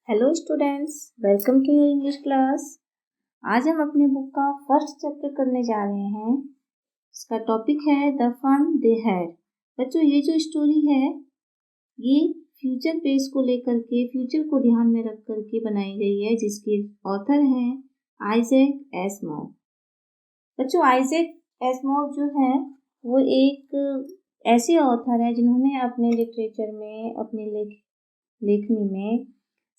Hello students, welcome to your English class. आज हम अपने बुक का फर्स्ट चैप्टर करने जा रहे हैं। इसका टॉपिक है द फन दे हैड। बच्चों, ये जो स्टोरी है ये फ्यूचर पेस को लेकर के, फ्यूचर को ध्यान में रख करके बनाई गई है, जिसके ऑथर हैं आइजैक एसिमोव। बच्चों, आइजैक एसिमोव जो है वो एक ऐसे ऑथर है जिन्होंने अपने लिटरेचर में, अपनी लेखनी में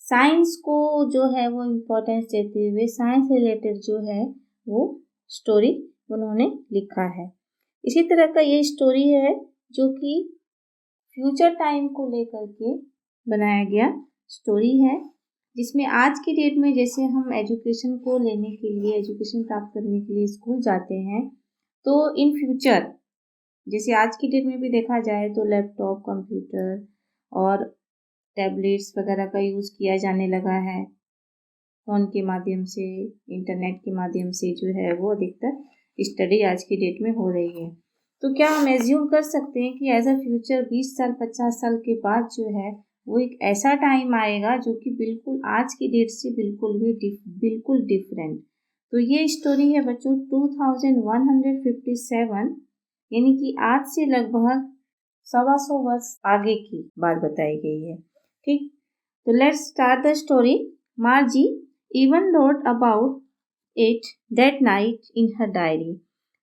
साइंस को जो है वो इम्पोर्टेंस देते हुए साइंस रिलेटेड जो है वो स्टोरी उन्होंने लिखा है। इसी तरह का ये स्टोरी है जो कि फ्यूचर टाइम को लेकर के बनाया गया स्टोरी है, जिसमें आज की डेट में जैसे हम एजुकेशन को लेने के लिए, एजुकेशन प्राप्त करने के लिए स्कूल जाते हैं, तो इन फ्यूचर जैसे आज की डेट में भी देखा जाए तो लैपटॉप, कंप्यूटर और टैबलेट्स वगैरह का यूज़ किया जाने लगा है। फ़ोन के माध्यम से, इंटरनेट के माध्यम से जो है वो अधिकतर स्टडी आज की डेट में हो रही है। तो क्या हम एज्यूम कर सकते हैं कि एज अ फ्यूचर 20 साल 50 साल के बाद जो है वो एक ऐसा टाइम आएगा जो कि बिल्कुल आज की डेट से बिल्कुल डिफरेंट। तो ये स्टोरी है बच्चों 2157, यानी कि आज से लगभग 125 वर्ष आगे की बात बताई गई है। ठीक, तो let's start the story. मार्जी even wrote about it that night in her diary।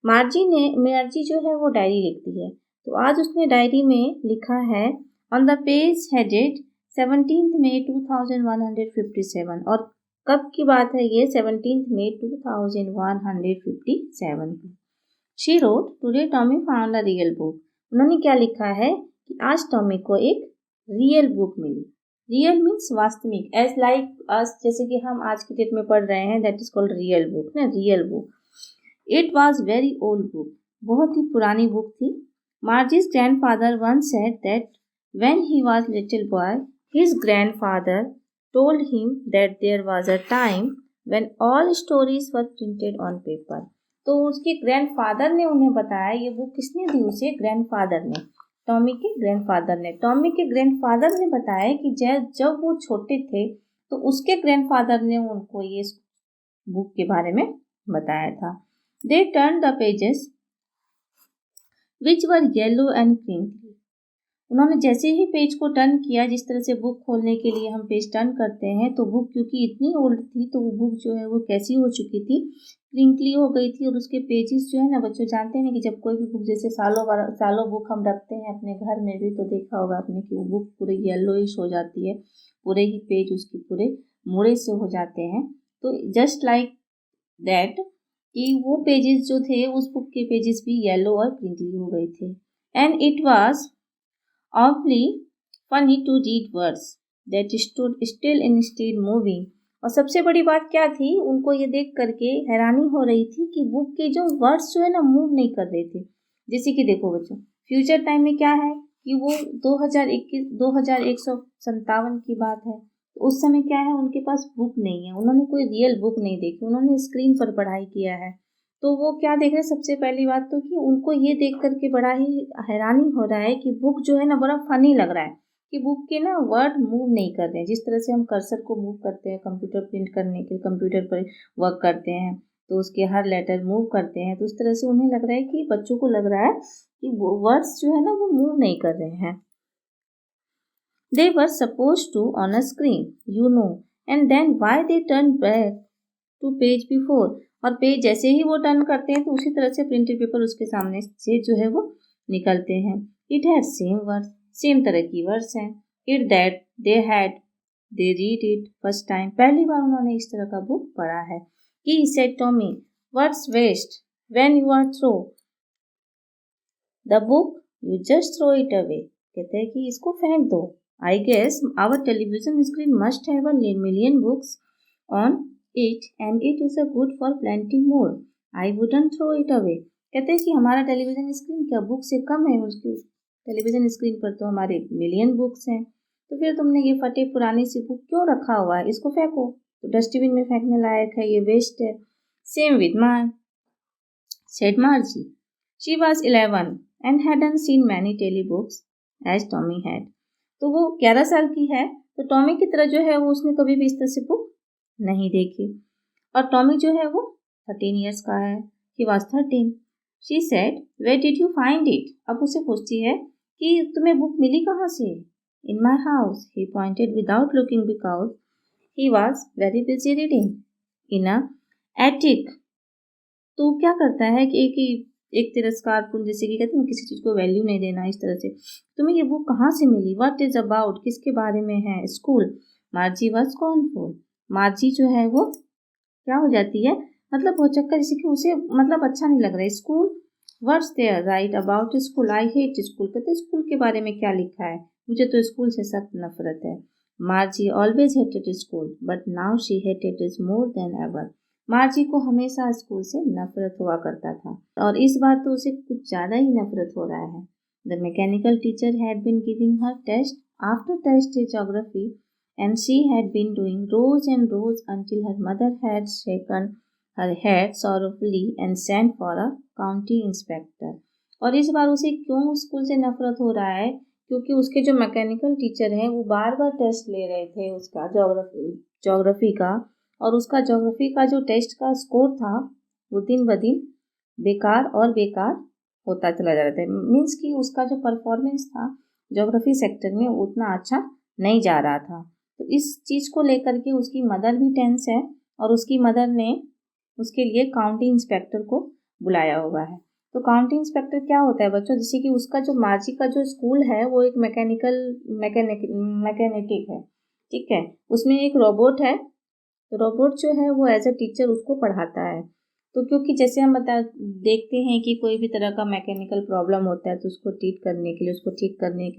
मार्जी जो है वो डायरी लिखती है, तो आज उसने डायरी में लिखा है on the page headed 17th May 2157। और कब की बात है ये? 17th May 2157 की। She wrote, today Tommy found a real book। उन्होंने क्या लिखा है कि आज टॉमी को एक रियल बुक मिली। रियल मीन्स वास्तविक, एज लाइक अस, जैसे कि हम आज की डेट में पढ़ रहे हैं, that is called real book ना, real book. It was very old book, बहुत ही पुरानी बुक थी। Margie's grandfather once said that when he was little boy his grandfather told him that there was a time when all stories were printed on paper. तो उसके grandfather ने उन्हें बताया, ये बुक किसने दी उसे? ग्रैंडफादर ने, टॉमी के ग्रैंडफादर ने बताया कि जब वो छोटे थे तो उसके ग्रैंडफादर ने उनको ये बुक के बारे में बताया था। They turn the pages which were yellow and crinkly. उन्होंने जैसे ही पेज को टर्न किया, जिस तरह से बुक खोलने के लिए हम पेज टर्न करते हैं, तो बुक क्योंकि इतनी ओल्ड थी तो वो बुक जो है वो कैसी हो चुकी थी? क्रिंकली हो गई थी। और उसके पेजेस जो है ना, बच्चों जानते हैं ना कि जब कोई भी बुक, जैसे सालों बुक हम रखते हैं अपने घर में भी, तो देखा होगा आपने कि वो बुक पूरे येलोइश हो जाती है, पूरे ही पेज उसके पूरे मुड़े से हो जाते हैं। तो जस्ट लाइक दैट कि वो पेजेस जो थे, उस बुक के पेजेस भी येलो और क्रिंकली हो गए थे। And it was awfully funny to read words that stood still instead moving। और सबसे बड़ी बात क्या थी, उनको ये देख करके हैरानी हो रही थी कि बुक के जो वर्ड्स जो है ना मूव नहीं कर रहे थे। जैसे कि देखो बच्चों, फ्यूचर टाइम में क्या है कि वो 2157 की बात है, तो उस समय क्या है, उनके पास बुक नहीं है, उन्होंने कोई रियल बुक नहीं देखी, उन्होंने स्क्रीन पर पढ़ाई किया है। तो वो क्या देख रहे हैं? सबसे पहली बात तो कि उनको ये देख करके बड़ा ही हैरानी हो रहा है कि बुक जो है ना बड़ा फनी लग रहा है कि बुक के ना वर्ड मूव नहीं कर रहे हैं। जिस तरह से हम कर्सर को मूव करते हैं कंप्यूटर प्रिंट करने के लिए, कंप्यूटर पर वर्क करते हैं तो उसके हर लेटर मूव करते हैं, तो उस तरह से उन्हें लग रहा है कि बच्चों को लग रहा है कि वर्ड्स जो है ना वो मूव नहीं कर रहे हैं। They were supposed to on a screen, you know, and then why they turn back to page before. और पेज जैसे ही वो टर्न करते हैं तो उसी तरह से प्रिंटेड पेपर उसके सामने से जो है वो निकलते हैं। It had same words, same तरह की वर्ड्स हैं। It that they had they read it first time, पहली बार उन्होंने इस तरह का बुक पढ़ा है। He said Tommy what's waste when you are throw the book, you just throw it away. कहते हैं कि इसको फेंक दो। I guess our television screen must have a million books on it and it is a good for plenty more, I wouldn't throw it away। कहते हैं कि हमारा टेलीविजन स्क्रीन क्या बुक से कम है? उसकी टेलीविजन स्क्रीन पर तो हमारे मिलियन बुक्स हैं, तो फिर तुमने ये फटे पुरानी सी बुक क्यों रखा हुआ है? इसको फेंको, तो डस्टबिन में फेंकने लायक है, ये वेस्ट है। Same with my said Margie। She was 11 and hadn't seen many tele books as Tommy had। तो वो 11 साल की है, तो टॉमी की तरह जो है वो उसने कभी भी इस तरह से बुक नहीं देखी। और टॉमी जो है वो 13 ईयर्स का है। He was 13। She said, where did you find it? अब उसे पूछती है कि तुम्हें बुक मिली कहाँ से? In my house, he pointed without looking because he was very busy reading in a attic. तो क्या करता है कि एक तिरस्कारपूर्ण, जैसे कि कहते हैं किसी चीज़ को वैल्यू नहीं देना, इस तरह से। तुम्हें ये बुक कहाँ से मिली? What is about? किसके बारे में है? स्कूल। मार्जी वॉज कॉर्नफुल। मार्जी जो है वो क्या हो जाती है, मतलब बहुत चक्कर, जैसे कि उसे मतलब अच्छा नहीं लग रहा है। School, what's there write about school? I hate school. कहते स्कूल के बारे में क्या लिखा है, मुझे तो स्कूल से सख्त नफरत है। मार्जी always hated school but now she hated it more than ever. मार्जी को हमेशा स्कूल से नफरत हुआ करता था और इस बार तो उसे कुछ ज़्यादा ही नफरत हो रहा है। The mechanical teacher had been giving her test after test in geography and she had been doing rows and rows until her mother had shaken her head sorrowfully and sent for a county inspector। और इस बार उसे क्यों school से नफरत हो रहा है? क्योंकि उसके जो मैकेनिकल टीचर हैं वो बार बार टेस्ट ले रहे थे उसका ज्योग्राफी का, और उसका ज्योग्राफी का जो टेस्ट का स्कोर था वो दिन ब दिन बेकार और बेकार होता चला जा रहा था। मीन्स कि उसका जो परफॉर्मेंस था ज्योग्राफी सेक्टर में उतना अच्छा नहीं जा रहा था। तो इस चीज़ को लेकर के उसकी मदर भी टेंस है और उसकी मदर ने उसके लिए काउंटी इंस्पेक्टर को बुलाया हुआ है। तो काउंटी इंस्पेक्टर क्या होता है बच्चों? जैसे कि उसका जो मार्जी का जो स्कूल है वो एक मैकेनिक है, ठीक है। उसमें एक रोबोट है, तो रोबोट जो है वो एज अ टीचर उसको पढ़ाता है। तो क्योंकि जैसे हम देखते हैं कि कोई भी तरह का मैकेनिकल प्रॉब्लम होता है तो उसको ठीक करने के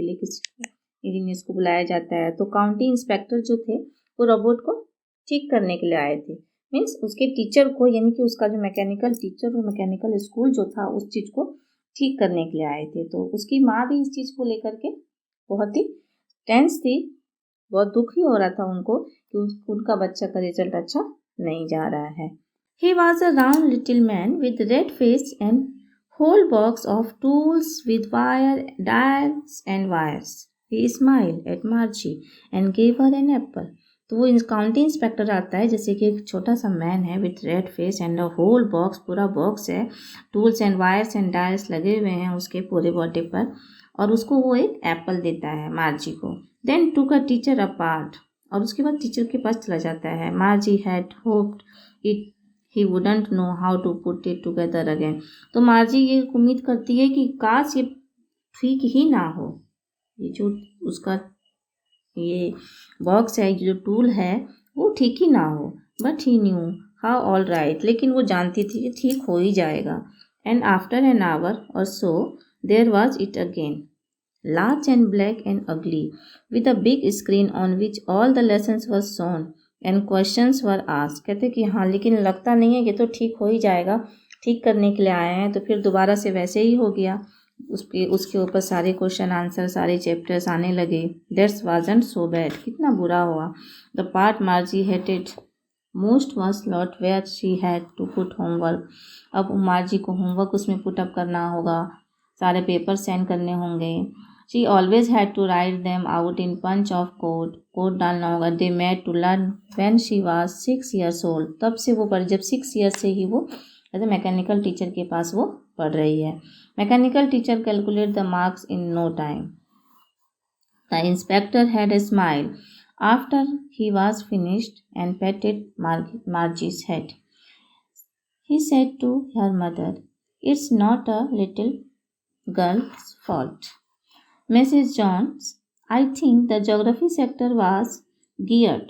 लिए किसी इंजीनियर्स को बुलाया जाता है। तो काउंटी इंस्पेक्टर जो थे वो रोबोट को ठीक करने के लिए आए थे। मीन्स उसके टीचर को, यानी कि उसका जो मैकेनिकल टीचर और मैकेनिकल स्कूल जो था उस चीज़ को ठीक करने के लिए आए थे। तो उसकी माँ भी इस चीज़ को लेकर के बहुत ही टेंस थी, बहुत दुखी हो रहा था उनको कि उनका बच्चा का रिजल्ट अच्छा नहीं जा रहा है। He was a round little man with red face and whole box of tools with wire, dials and wires. He smiled at Margie and gave her an apple. तो वो काउंटी इंस्पेक्टर आता है, जैसे कि एक छोटा सा मैन है with red face and a whole box, पूरा बॉक्स है, tools and wires and dials लगे हुए हैं उसके पूरे बॉडी पर, और उसको वो एक एप्पल देता है मार्जी को। Then took a teacher apart, और उसके बाद टीचर के पास चला जाता है। Margie had hoped it he wouldn't know how to put it together again. तो मार्जी ये उम्मीद करती है कि काश ये ठीक ही ना हो, ये जो उसका ये बॉक्स है, जो टूल है वो ठीक ही ना हो। But he knew how all right, लेकिन वो जानती थी कि ठीक हो ही जाएगा। And after an hour or so there was it again, large and black and ugly, with a big screen on which all the lessons were shown and questions were asked। कहते कि हाँ, लेकिन लगता नहीं है कि तो ठीक हो ही जाएगा, ठीक करने के लिए आए हैं। तो फिर दोबारा से वैसे ही हो गया, उसके ऊपर सारे क्वेश्चन आंसर, सारे चैप्टर्स आने लगे। दैट्स वाजंट सो बैड, कितना बुरा हुआ। The part Margie hated most was lot where she had to put homework. अब मार्जी को होमवर्क उसमें पुटअप करना होगा, सारे पेपर सेंड करने होंगे। She always had to write them out in punch of code, code डालना होगा। They made to learn when she was 6 years old, तब से वो पढ़, जब 6 ईयर से ही वो ऐसे मैकेनिकल टीचर के पास वो पढ़ रही है। Mechanical teacher calculate the marks in no time. The inspector had a smile after he was finished and patted Margie's head. He said to her mother, "It's not a little girl's fault. Mrs. Jones, I think the geography sector was geared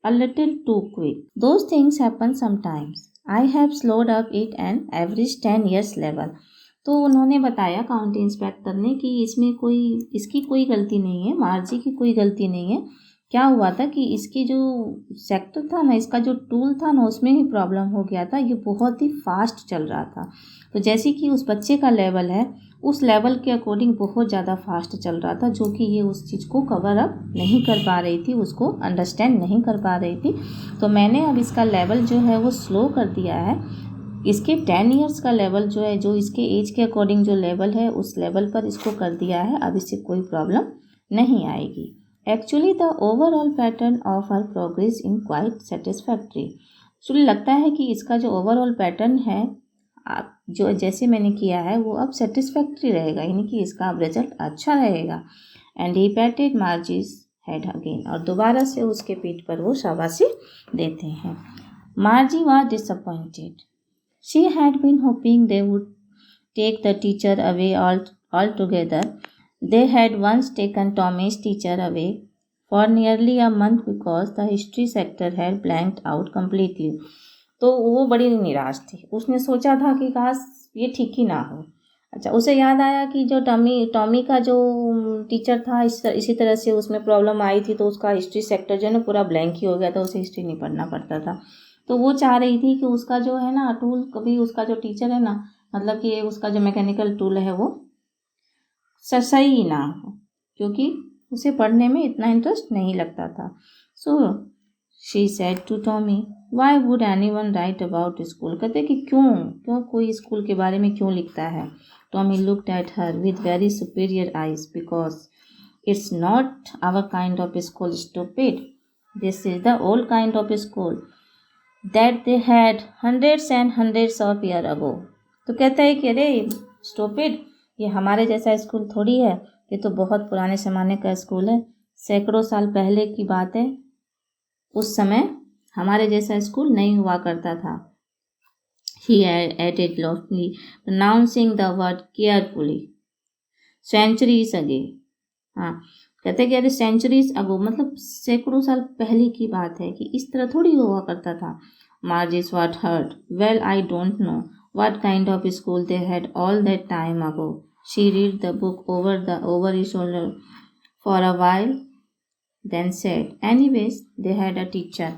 a little too quick. Those things happen sometimes. I have slowed up it and averaged 10 years level." तो उन्होंने बताया county inspector ने कि इसकी कोई गलती नहीं है, मार्जी की कोई गलती नहीं है। क्या हुआ था कि इसकी जो सेक्टर था ना, इसका जो टूल था ना, उसमें ही प्रॉब्लम हो गया था। ये बहुत ही फास्ट चल रहा था। तो जैसे कि उस बच्चे का लेवल है, उस लेवल के अकॉर्डिंग बहुत ज़्यादा फास्ट चल रहा था, जो कि ये उस चीज़ को कवर अप नहीं कर पा रही थी, उसको अंडरस्टैंड नहीं कर पा रही थी। तो मैंने अब इसका लेवल जो है वो स्लो कर दिया है। इसके 10 ईयर्स का लेवल जो है, जो इसके एज के अकॉर्डिंग जो लेवल है, उस लेवल पर इसको कर दिया है। अब इससे कोई प्रॉब्लम नहीं आएगी। Actually the overall pattern of her progress in quite satisfactory. Actually लगता है कि इसका जो ओवरऑल पैटर्न है आप जो जैसे मैंने किया है वो अब सेटिस्फैक्ट्री रहेगा, यानी कि इसका अब रिजल्ट अच्छा रहेगा। And he patted Margie's head again, और दोबारा से उसके पीठ पर वो शाबाशी देते हैं। Margie was disappointed. She had been hoping they would take the teacher away all together. They had once taken Tommy's teacher away for nearly a month because the history sector had blanked out completely. तो वो बड़ी निराश थी। उसने सोचा था कि काश ये ठीक ही ना हो। अच्छा, उसे याद आया कि जो टॉमी का जो टीचर था इसी तरह से उसमें प्रॉब्लम आई थी, तो उसका हिस्ट्री सेक्टर जो है ना पूरा ब्लैंक ही हो गया था, उसे हिस्ट्री नहीं पढ़ना पड़ता था। तो वो चाह रही थी कि उसका जो है ना टूल, कभी उसका जो टीचर है ना, मतलब कि उसका जो मैकेनिकल टूल है वो सही ही ना हो, क्योंकि उसे पढ़ने में इतना इंटरेस्ट नहीं लगता था। So she said to Tommy, why would anyone write about school. कहते कि क्यों कोई स्कूल के बारे में क्यों लिखता है। Tommy looked at her with very superior eyes, because it's not our kind of school stupid, this is the old kind of school that they had hundreds and hundreds of year ago. तो कहता है कि अरे stupid, ये हमारे जैसा school थोड़ी है, ये तो बहुत पुराने ज़माने का स्कूल है, सैकड़ों साल पहले की बात है। उस समय हमारे जैसा स्कूल नहीं हुआ करता था। He added loftily, pronouncing the word carefully. Centuries ago. हाँ, कहते कि अरे सेंचुरीज अगो मतलब सैकड़ों साल पहले की बात है, कि इस तरह थोड़ी हुआ करता था। Margis what hurt. Well, I don't know what kind of school they had all that time ago. She read the book over his shoulder for a while, then said, anyways, they had a teacher.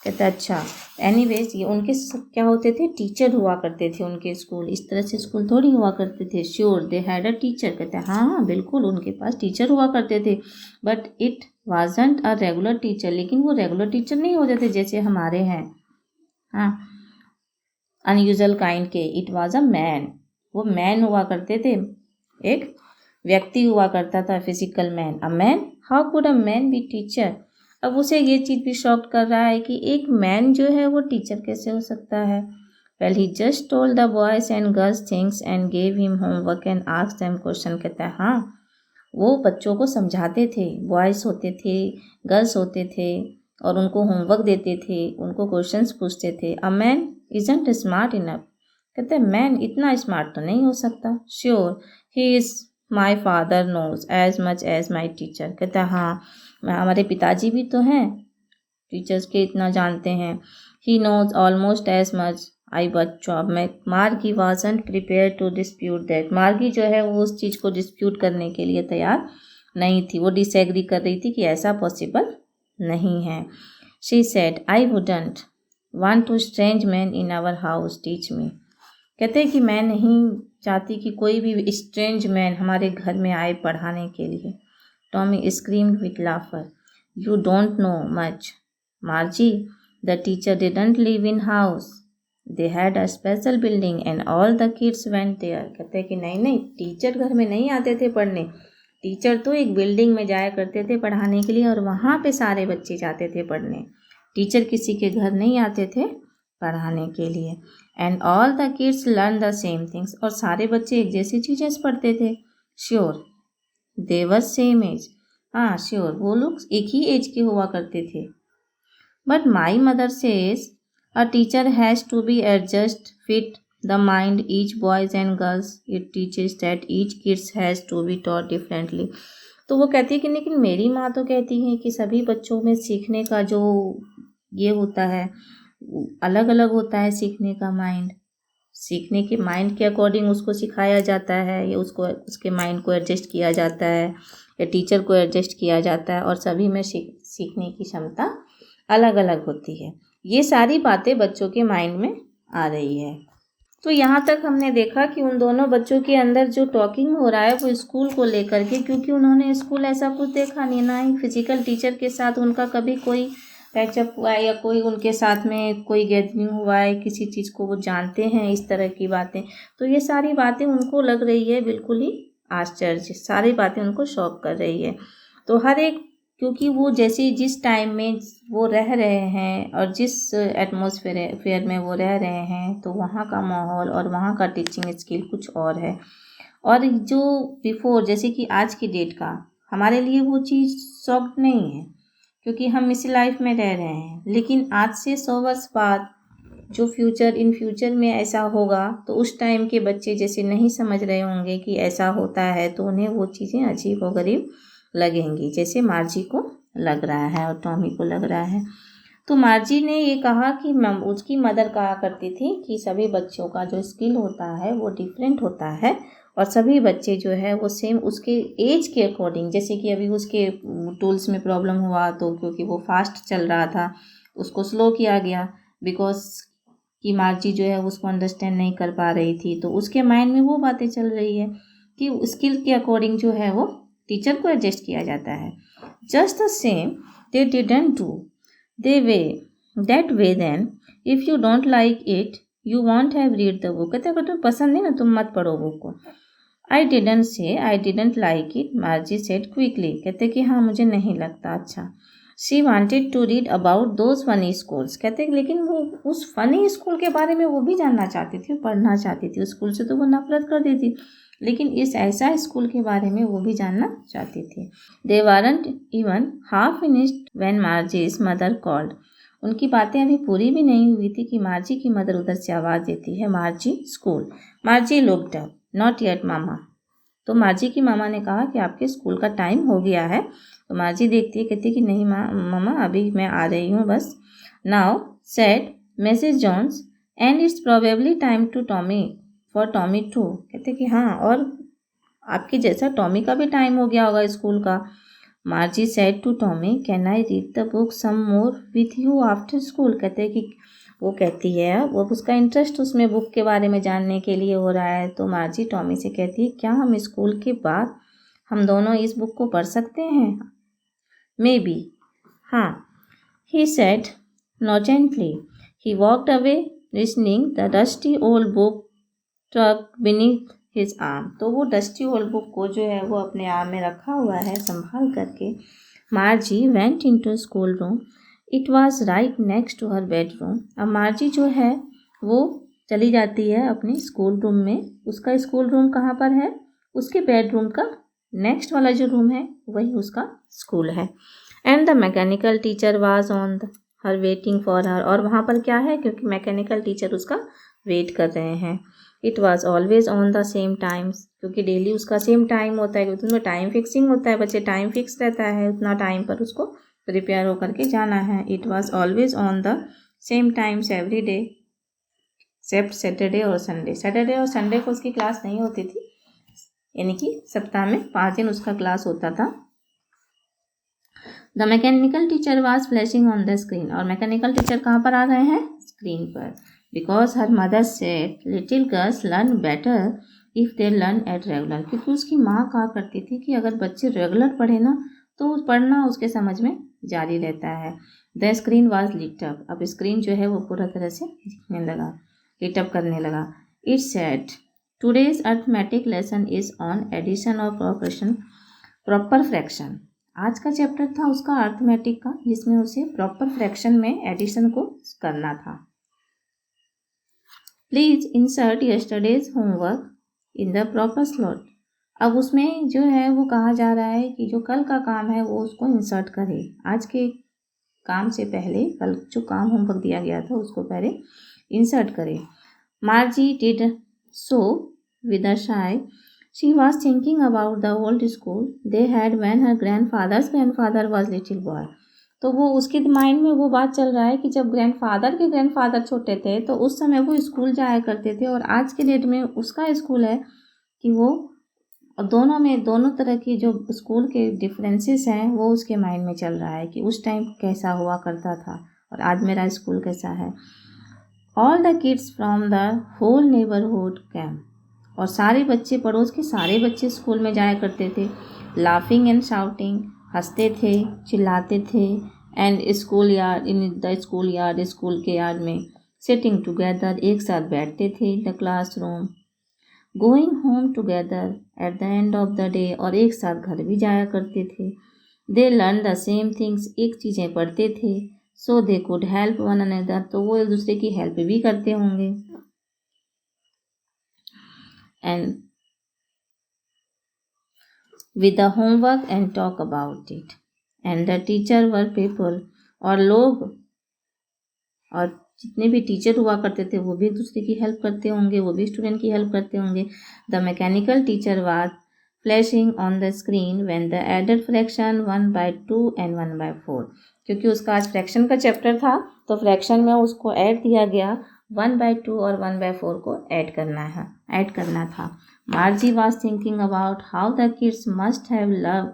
कहता अच्छा, anyways ये उनके क्या होते थे, teacher हुआ करते थे उनके स्कूल, इस तरह से स्कूल थोड़ी हुआ करते थे। Sure they had a teacher, कहते हैं हाँ बिल्कुल उनके पास टीचर हुआ करते थे, but it wasn't a regular teacher, लेकिन वो रेगुलर टीचर नहीं होते थे जैसे हमारे हैं, हाँ अनयूजुअल काइंड के। इट वाज अ मैन, वो मैन हुआ करते थे, एक व्यक्ति हुआ करता था, physical man. A man, how could a man B teacher. अब उसे ये चीज़ भी शॉक्ट कर रहा है कि एक मैन जो है वो टीचर कैसे हो सकता है। Well he just told the boys and girls things and gave him homework and asked them question. कहता है हाँ वो बच्चों को समझाते थे, बॉयज़ होते थे, गर्ल्स होते थे, और उनको होमवर्क देते थे, उनको क्वेश्चंस पूछते थे। A man isn't smart enough, कहते हैं मैन इतना स्मार्ट तो नहीं हो सकता। Sure he is my father knows as much as my teacher, कहता है हाँ हमारे पिताजी भी तो हैं, टीचर्स के इतना जानते हैं। He knows almost as much I बच्चों। अब मैं Margie wasn't prepared to dispute that, Margie जो है वो उस चीज़ को डिस्प्यूट करने के लिए तैयार नहीं थी, वो डिसएग्री कर रही थी कि ऐसा पॉसिबल नहीं है। She said I wouldn't want to strange man in our house teach me, कहते हैं कि मैं नहीं चाहती कि कोई भी स्ट्रेंज मैन हमारे घर में आए पढ़ाने के लिए। Tommy screamed with laughter, you don't know much Margie, the teacher didn't live in house, they had a special building and all the kids went there. कहते हैं कि नहीं टीचर घर में नहीं आते थे पढ़ने, टीचर तो एक बिल्डिंग में जाया करते थे पढ़ाने के लिए, और वहाँ पे सारे बच्चे जाते थे पढ़ने, टीचर किसी के घर नहीं आते थे पढ़ाने के लिए। And all the kids learn the same things, और सारे बच्चे एक जैसी चीज़ें पढ़ते थे। Sure they were same age, हाँ श्योर वो लोग एक ही एज के हुआ करते थे। But my mother says a teacher has to be adjust fit the mind each boys and girls, it teaches that each kids has to be taught differently. तो वो कहती है कि लेकिन मेरी माँ तो कहती है कि सभी बच्चों में सीखने का जो ये होता है अलग अलग होता है, सीखने का माइंड, सीखने के माइंड के अकॉर्डिंग उसको सिखाया जाता है, या उसको उसके माइंड को एडजस्ट किया जाता है, या टीचर को एडजस्ट किया जाता है, और सभी में सीखने की क्षमता अलग अलग होती है। ये सारी बातें बच्चों के माइंड में आ रही है। तो यहाँ तक हमने देखा कि उन दोनों बच्चों के अंदर जो टॉकिंग हो रहा है वो स्कूल को लेकर के, क्योंकि उन्होंने स्कूल ऐसा कुछ देखा नहीं, ना ही फिजिकल टीचर के साथ उनका कभी कोई पैचअप हुआ है, या कोई उनके साथ में कोई गैदरिंग हुआ है, किसी चीज़ को वो जानते हैं, इस तरह की बातें। तो ये सारी बातें उनको लग रही है बिल्कुल ही आश्चर्य, सारी बातें उनको शॉक कर रही है। तो हर एक क्योंकि वो जैसे जिस टाइम में वो रह रहे हैं और जिस एटमॉस्फेयर में वो रह रहे हैं, तो वहाँ का माहौल और वहाँ का टीचिंग स्किल कुछ और है। और जो बिफोर जैसे कि आज की डेट का हमारे लिए वो चीज़ सॉफ्ट नहीं है, क्योंकि हम इसी लाइफ में रह रहे हैं। लेकिन आज से 100 वर्ष बाद जो इन फ्यूचर में ऐसा होगा, तो उस टाइम के बच्चे जैसे नहीं समझ रहे होंगे कि ऐसा होता है, तो उन्हें वो चीज़ें अजीब व गरीब लगेंगी, जैसे मार्जी को लग रहा है और टॉमी को लग रहा है। तो मार्जी ने ये कहा कि उसकी मदर कहा करती थी कि सभी बच्चों का जो स्किल होता है वो डिफरेंट होता है, और सभी बच्चे जो है वो सेम उसके एज के अकॉर्डिंग, जैसे कि अभी उसके टूल्स में प्रॉब्लम हुआ तो क्योंकि वो फास्ट चल रहा था उसको स्लो किया गया, बिकॉज कि मार्जी जो है उसको अंडरस्टैंड नहीं कर पा रही थी। तो उसके माइंड में वो बातें चल रही है कि स्किल के अकॉर्डिंग जो है वो टीचर को एडजस्ट किया जाता है। Just the same they didn't do they way that way then if you don't like it you won't have read the book. कहते अगर तुम्हें पसंद नहीं ना तुम मत पढ़ो बुक को। I didn't say I didn't like it, Margie said quickly. कहते कि हाँ मुझे नहीं लगता अच्छा। She wanted to read about those funny schools. कहते लेकिन वो उस फनी स्कूल के बारे में वो भी जानना चाहती थी, पढ़ना चाहती थी। उस स्कूल से तो वो नफरत कर दी थी, लेकिन इस ऐसा स्कूल के बारे में वो भी जानना चाहती थी। They weren't even half finished when Margie's mother called. उनकी बातें अभी पूरी भी नहीं हुई थी कि मार्जी की मदर उधर से आवाज़ देती है, Margie school. Margie looked up, not yet mama. तो मार्जी की मामा ने कहा कि आपके स्कूल का टाइम हो गया है। तो मार्जी देखती है, कहती है कि नहीं मामा अभी मैं आ रही हूँ बस। Now said Mrs Jones and it's probably time to Tommy for Tommy to. कहते कि हाँ और आपके जैसा टॉमी का भी टाइम हो गया होगा स्कूल का। Margie said to Tommy can I read the book some more with you after school. कहते कि वो कहती है वो उसका इंटरेस्ट उसमें बुक के बारे में जानने के लिए हो रहा है। तो मार्जी टॉमी से कहती है क्या हम स्कूल के बाद हम दोनों इस बुक को पढ़ सकते हैं? मे बी, हाँ, he said nonchalant. He walked away, listening the dusty old book tucked beneath his arm. तो वो डस्टी ओल्ड बुक को जो है वो अपने आर्म में रखा हुआ है संभाल करके। Margie went into school room, it was right next to her bedroom. अब मार्जी जो है वो चली जाती है अपनी स्कूल रूम में। उसका स्कूल रूम कहाँ पर है? उसके बेडरूम का नेक्स्ट वाला जो रूम है वही उसका स्कूल है। And the mechanical teacher was on her waiting for her. और वहाँ पर क्या है? क्योंकि मैकेनिकल टीचर उसका वेट कर रहे हैं। It was always on the same times, क्योंकि डेली उसका सेम टाइम होता है, क्योंकि उसमें टाइम फिक्सिंग होता है, बच्चे टाइम फिक्स रहता है, उतना टाइम पर उसको प्रिपेयर होकर के जाना है। It was always on the same times every day except Saturday और संडे। सैटरडे और संडे को उसकी क्लास नहीं होती थी, यानी कि सप्ताह में 5 दिन उसका क्लास होता था। The mechanical teacher was flashing on the screen. और मैकेनिकल टीचर कहाँ पर आ गए हैं? स्क्रीन पर। Because her mother said little girls learn better if they learn at regular. क्योंकि उसकी माँ कहा करती थी कि अगर बच्चे रेगुलर पढ़े ना तो पढ़ना उसके समझ में जारी रहता है। The screen was lit up. अब स्क्रीन जो है वो पूरा तरह से दिखने लगा, लिट अप करने लगा। It said today's arithmetic lesson is on addition of proper fraction. आज का चैप्टर था उसका अर्थमेटिक का, जिसमें उसे प्रॉपर फ्रैक्शन में एडिशन को करना था। Please insert yesterday's homework in the proper slot. अब उसमें जो है वो कहा जा रहा है कि जो कल का काम है वो उसको इंसर्ट करे, आज के काम से पहले कल जो काम होमवर्क दिया गया था उसको पहले इंसर्ट करे। मार्जी did so with a shy. She was thinking about the old school they had when her grandfather's grandfather was little boy. तो वो उसके माइंड में वो बात चल रहा है कि जब ग्रैंडफादर के ग्रैंडफादर छोटे थे तो उस समय वो स्कूल जाया करते थे, और आज के डेट में उसका स्कूल है कि वो दोनों में दोनों तरह की जो स्कूल के डिफरेंसेस हैं वो उसके माइंड में चल रहा है कि उस टाइम कैसा हुआ करता था और आज मेरा स्कूल कैसा है। All the kids from the whole neighbourhood came. और सारे बच्चे, पड़ोस के सारे बच्चे स्कूल में जाया करते थे। लाफिंग एंड शाउटिंग, हंसते थे, चिल्लाते थे। And school yard, in the school yard, school के यार्ड में। सिटिंग टुगेदर, एक साथ बैठते थे। The classroom, going home together at the end of the day, और एक साथ घर भी जाया करते थे। They learn the same things, एक चीज़ें पढ़ते थे। So they could help one another, तो वो एक दूसरे की हेल्प भी करते होंगे। And with the homework and talk about it. And the teacher were people, और लोग और जितने भी टीचर हुआ करते थे वो भी एक दूसरे की हेल्प करते होंगे, वो भी स्टूडेंट की हेल्प करते होंगे। The mechanical teacher was flashing on the screen when the added fraction 1/2 and 1/4, क्योंकि उसका आज फ्रैक्शन का चैप्टर था तो फ्रैक्शन में उसको ऐड दिया गया 1/2 और 1/4 को ऐड करना था। मार्जी was thinking about how the kids must have love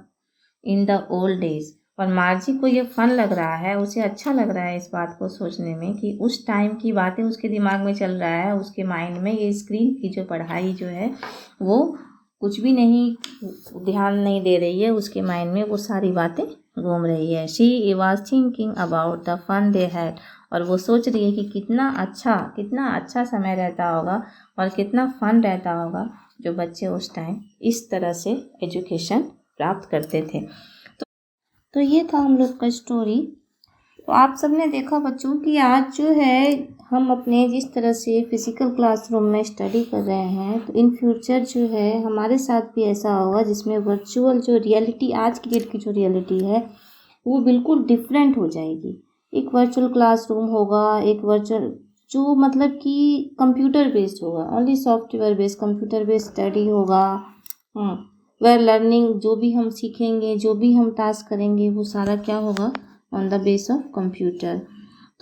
in the old days, और मार्जी को ये फन लग रहा है, उसे अच्छा लग रहा है इस बात को सोचने में कि उस टाइम की बातें उसके दिमाग में चल रहा है, उसके माइंड में ये स्क्रीन की जो पढ़ाई जो है वो कुछ भी नहीं, ध्यान नहीं दे रही है, उसके माइंड में वो सारी बातें घूम रही है। She was thinking about the fun they had, और वो सोच रही है कि कितना अच्छा समय रहता होगा और कितना फन रहता होगा जो बच्चे उस टाइम इस तरह से एजुकेशन प्राप्त करते थे। तो ये था हम लोग का स्टोरी। तो आप सबने देखा बच्चों कि आज जो है हम अपने जिस तरह से फिज़िकल क्लासरूम में स्टडी कर रहे हैं, तो इन फ्यूचर जो है हमारे साथ भी ऐसा होगा जिसमें वर्चुअल जो रियलिटी, आज की डेट की जो रियलिटी है वो बिल्कुल डिफरेंट हो जाएगी। एक वर्चुअल क्लासरूम होगा, एक वर्चुअल जो मतलब कि कंप्यूटर बेस्ड होगा, only software based computer based study होगा। वेयर लर्निंग, जो भी हम सीखेंगे, जो भी हम टास्क करेंगे वो सारा क्या होगा, on the base of computer.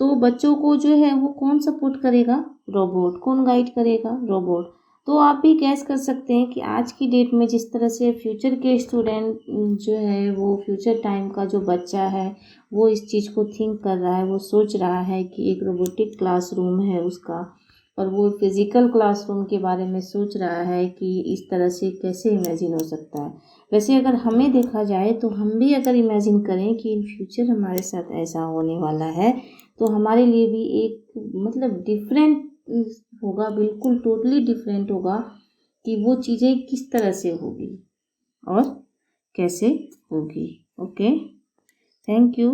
तो बच्चों को जो है वो कौन सपोर्ट करेगा, रोबोट। कौन गाइड करेगा, रोबोट। तो आप भी गैस कर सकते हैं कि आज की डेट में जिस तरह से फ्यूचर के स्टूडेंट जो है, वो फ्यूचर टाइम का जो बच्चा है वो इस चीज़ को थिंक कर रहा है, वो सोच रहा है कि एक रोबोटिक क्लासरूम है उसका, और वो फिज़िकल क्लासरूम के बारे में सोच रहा है कि इस तरह से कैसे इमेजिन हो सकता है। वैसे अगर हमें देखा जाए तो हम भी अगर इमेजिन करें कि इन फ्यूचर हमारे साथ ऐसा होने वाला है तो हमारे लिए भी एक मतलब डिफरेंट होगा, बिल्कुल टोटली डिफरेंट होगा कि वो चीज़ें किस तरह से होगी और कैसे होगी। Okay, thank you.